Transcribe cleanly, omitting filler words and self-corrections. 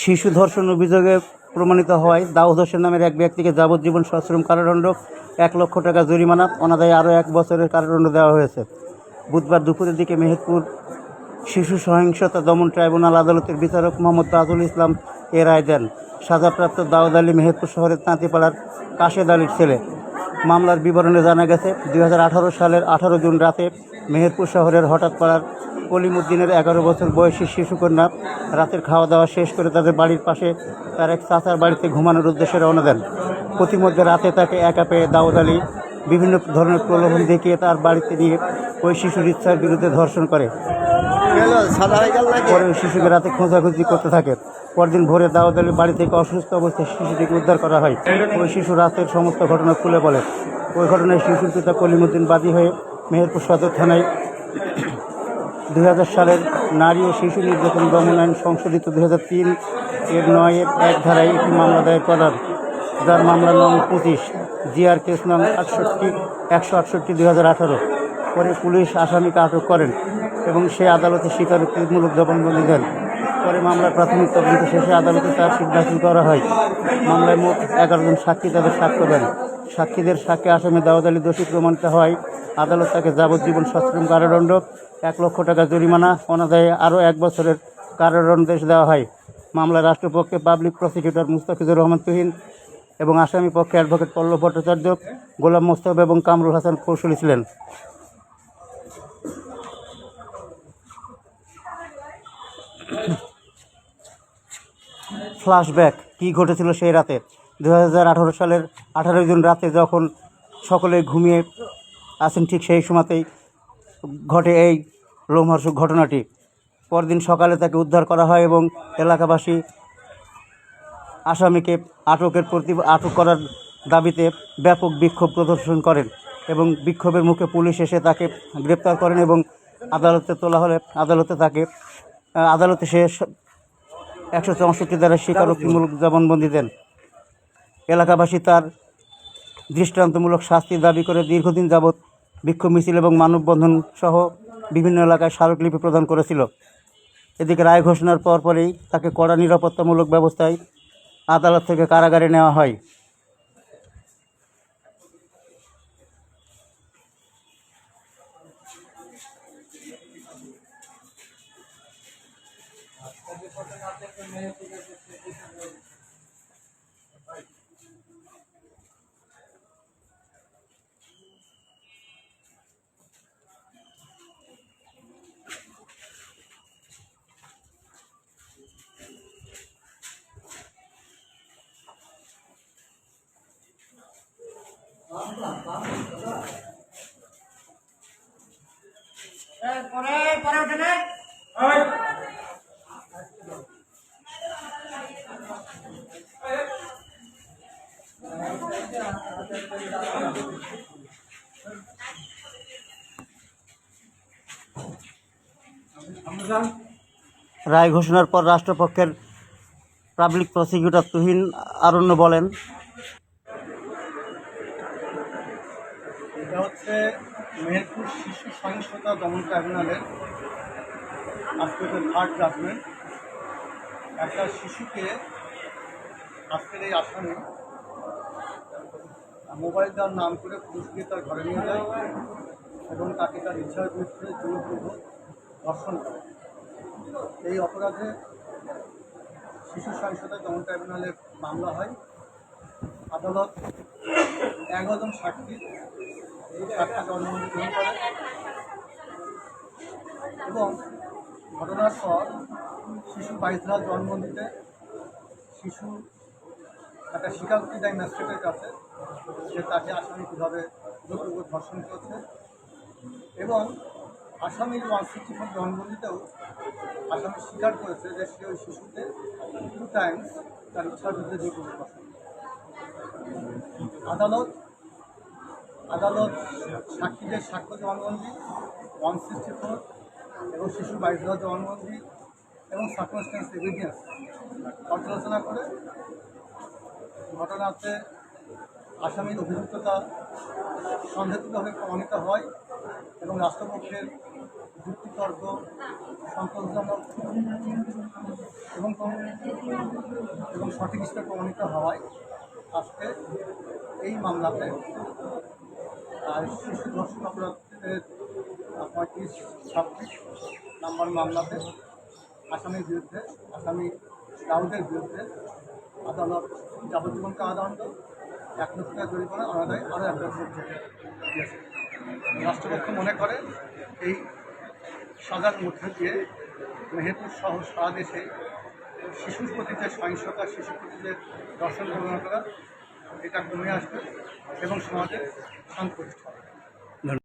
শিশু ধর্ষণ অভিযোগে প্রমাণিত হওয়ায় দাউদ হোসেন নামের এক ব্যক্তিকে যাবজ্জীবন সশ্রম কারাদণ্ড, 1 লক্ষ টাকা জরিমানা, অনাদায়ে আরও 1 বছরের কারাদণ্ড দেওয়া হয়েছে। বুধবার দুপুরের দিকে মেহেরপুর শিশু সহিংসতা দমন ট্রাইব্যুনাল আদালতের বিচারক মোহাম্মদ তাজুল ইসলাম এ রায় দেন। সাজাপ্রাপ্ত দাউদ আলী মেহেরপুর শহরের তাঁতিপাড়ার কাশেদ আলীর ছেলে। মামলার বিবরণে জানা গেছে, 2018 সালের 18 জুন রাতে মেহেরপুর শহরের হঠাৎপাড়ার কলিমুদ্দিনের 11 বছর বয়সী শিশুকন্যা রাতের খাওয়া দাওয়া শেষ করে তাদের বাড়ির পাশে তার এক চাচার বাড়িতে ঘুমানোর উদ্দেশ্যে রওনা দেন। প্রতিমধ্যে রাতে তাকে একা পেয়ে দাউদ আলী বিভিন্ন ধরনের প্রলোভন দেখিয়ে তার বাড়িতে নিয়ে ওই শিশুর ইচ্ছার বিরুদ্ধে ধর্ষণ করে। পরে ওই শিশুকে রাতে খোঁজাখুঁজি করতে থাকে। পরদিন ভোরে দাউদ আলীর বাড়ি থেকে অসুস্থ অবস্থায় শিশুটিকে উদ্ধার করা হয়। ওই শিশু রাতের সমস্ত ঘটনা খুলে বলে। ওই ঘটনায় শিশুর পিতা কলিমুদ্দিন বাদী হয়ে মেহেরপুর সদর থানায় 2000 সালের নারী ও শিশু নির্যাতন দমন আইন সংশোধিত 2003 এর 9-1 ধারায় একটি মামলা দায়ের করার, যার মামলা নং 25 জিআর কেস নং 168/2018। পরে পুলিশ আসামিকে আটক করেন এবং সে আদালতে স্বীকারোক্তিমূলক জবানবন্দি দেন। পরে মামলার প্রাথমিক তদন্ত শেষে আদালতে চার্জশিট দাখিল করা হয়। মামলায় মোট 11 জন সাক্ষী তাদের সাক্ষ্য দেন। সাক্ষীদের সাক্ষ্যে আসামি দাউদ আলী দোষী প্রমাণিত হওয়ায় আদালত তাকে যাবজ্জীবন সশ্রম কারাদণ্ড, 1 লক্ষ টাকা জরিমানা, অনাদায়ে আরও 1 বছরের কারাদণ্ডাদেশ দেওয়া হয়। মামলায় রাষ্ট্রপক্ষে পাবলিক প্রসিকিউটর মুস্তাফিজুর রহমান তুহিন এবং আসামি পক্ষে অ্যাডভোকেট পল্লব ভট্টাচার্য, গোলাম মোস্তফা এবং কামরুল হাসান কৌশলী ছিলেন। ফ্ল্যাশব্যাক, কী ঘটেছিল সেই রাতে? 2018 সালের 18 জুন রাতে যখন সকলে ঘুমিয়ে আছেন, ঠিক সেই সময়তেই ঘটে এই লোমহর্ষক ঘটনাটি। পরদিন সকালে তাকে উদ্ধার করা হয় এবং এলাকাবাসী আসামিকে আটক করার দাবিতে ব্যাপক বিক্ষোভ প্রদর্শন করেন এবং বিক্ষোভের মুখে পুলিশ এসে তাকে গ্রেপ্তার করেন এবং আদালতে তোলা হলে আদালতে সে 164 ধারা স্বীকারোক্তিমূলক জবানবন্দি দেন। এলাকাবাসী তার দৃষ্টান্তমূলক শাস্তির দাবি করে দীর্ঘদিন যাবৎ বিক্ষোভ মিছিল এবং মানববন্ধন সহ বিভিন্ন এলাকায় স্মারকলিপি প্রদান করেছিল। এদিকে রায় ঘোষণার পরপরই তাকে কড়া নিরাপত্তামূলক ব্যবস্থায় আদালত থেকে কারাগারে নেওয়া হয়। রায় ঘোষণার পর রাষ্ট্রপক্ষের পাবলিক প্রসিকিউটর তুহিন আরণ্য বলেন, এটা হচ্ছে মেহেরপুর শিশু সহিংসতা দমন ট্রাইব্যুনালের আজকে 3rd জাজমেন্ট। একটা শিশুকে আজকের এই আসামি মোবাইল দেওয়ার নাম করে পুলিশ দিয়ে তার ঘরে নিয়ে যায় এবং তাকে তার ইচ্ছার বিরুদ্ধে জোরপূর্বক ধর্ষণ করে। এই অপরাধে শিশু সহিংসতা দমন ট্রাইব্যুনালে মামলা হয়। আদালত 11 জন সাক্ষীর জবানবন্দি গ্রহণ করে এবং ঘটনার পর শিশু 22 ধারার জবানবন্দিতে শিশু একটা স্বীকারোক্তি দেয় ম্যাজিস্ট্রেটের কাছে যে তাকে আসামি কীভাবে জোরপূর্বক ধর্ষণ করেছে এবং আসামির 164 জবানবন্দিতেও আসামি স্বীকার করেছে যে সে ওই শিশুকে 2 টাইমস তার ইচ্ছার বিরুদ্ধে জোরপূর্বক ধর্ষণ। আদালত সাক্ষীদের সাক্ষ্য জবানবন্দি 164 এবং শিশু 22 ধারার জবানবন্দি এবং সার্কামস্ট্যান্স এভিডেন্স পর্যালোচনা করে ঘটনাতে আসামির অভিযুক্ততা সন্দেহভাবে প্রমাণিত হয় এবং রাষ্ট্রপক্ষের যুক্তিতর্ক সন্তোষজনক এবং এবং সঠিক হিসেবে প্রমাণিত হওয়ায় আজকে এই মামলাতে শিশু ধর্ষণ অপরাধের 35-26 নম্বর মামলাতে আসামি দাউদের বিরুদ্ধে আদালত যাবজ্জীবন কারাদণ্ড 1 লক্ষ টাকা জরিমানা অনাদায় আরও 1 বছর জেল দিয়েছে। রাষ্ট্রপক্ষ মনে করে এই সাজার মধ্যে দিয়ে মেহেরপুর সহ সারা দেশে শিশুর প্রতি যে সহিংসতা, শিশুর প্রতি যে দর্শন প্রবণতা এটা কমে আসবে এবং সমাজে শান্তি প্রতিষ্ঠা হবে।